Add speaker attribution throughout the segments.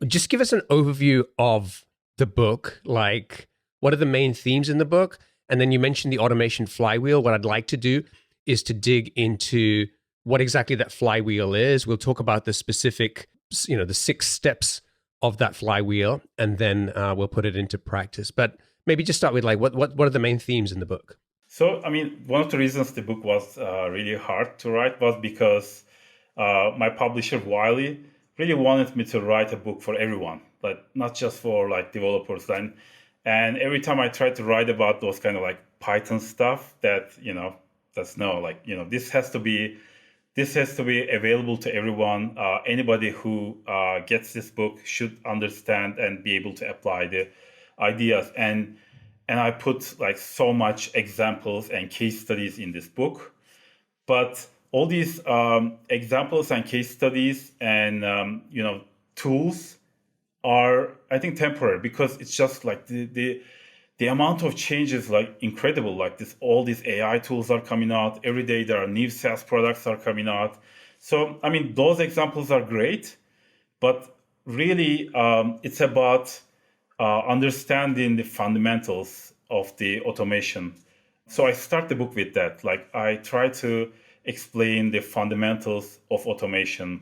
Speaker 1: Just give us an overview of the book. Like, what are the main themes in the book? And then you mentioned the automation flywheel. What I'd like to do is to dig into what exactly that flywheel is. We'll talk about the specific, the 6 steps of that flywheel, and then we'll put it into practice. But maybe just start with like, what are the main themes in the book?
Speaker 2: So, I mean, one of the reasons the book was really hard to write was because my publisher, Wiley, really wanted me to write a book for everyone, but not just for like developers. And every time I tried to write about those kind of like Python stuff that, that's no, like, this has to be available to everyone. Anybody who gets this book should understand and be able to apply the ideas. And I put like so much examples and case studies in this book. But all these examples and case studies and tools are, I think, temporary, because it's just like the amount of change is like incredible. Like all these AI tools are coming out every day. There are new SaaS products are coming out. So I mean, those examples are great, but really, it's about understanding the fundamentals of the automation. So I start the book with that. Like I try to explain the fundamentals of automation.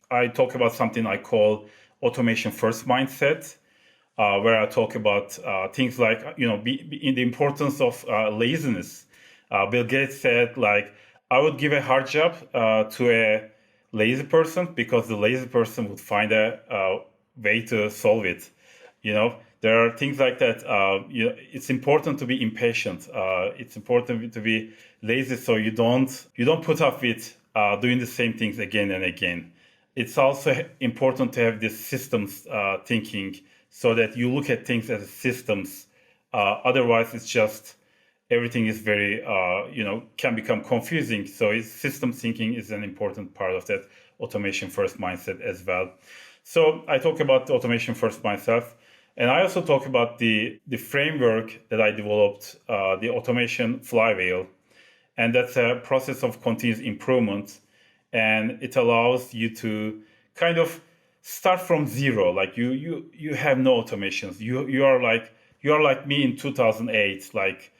Speaker 2: I talk about something I call automation first mindset, where I talk about things like, in the importance of laziness. Bill Gates said, like, I would give a hard job to a lazy person because the lazy person would find a way to solve it. There are things like that. It's important to be impatient. It's important to be lazy, so you don't put up with doing the same things again and again. It's also important to have this systems thinking, so that you look at things as systems. Otherwise, it's just everything is very can become confusing. So system thinking is an important part of that automation first mindset as well. So I talk about the automation first myself. And I also talk about the framework that I developed, the automation flywheel. And that's a process of continuous improvement. And it allows you to kind of start from zero. Like you have no automations. You are like me in 2008, like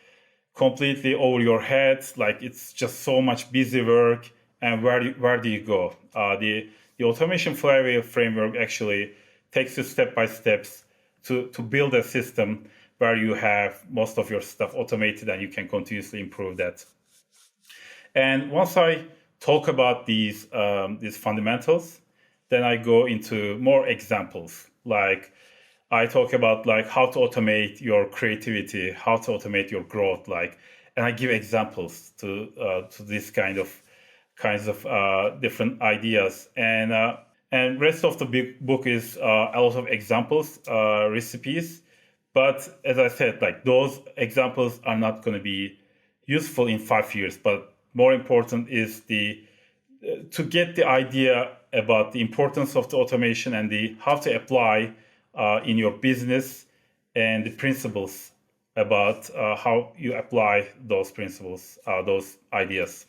Speaker 2: completely over your head. Like it's just so much busy work. And where do you go? The automation flywheel framework actually takes you step by steps to build a system where you have most of your stuff automated and you can continuously improve that. And once I talk about these fundamentals, then I go into more examples. Like I talk about like how to automate your creativity, how to automate your growth, and I give examples to this kinds of different ideas. And rest of the big book is a lot of examples, recipes. But as I said, like those examples are not going to be useful in 5 years. But more important is to get the idea about the importance of the automation and the how to apply in your business, and the principles about how you apply those principles, those ideas.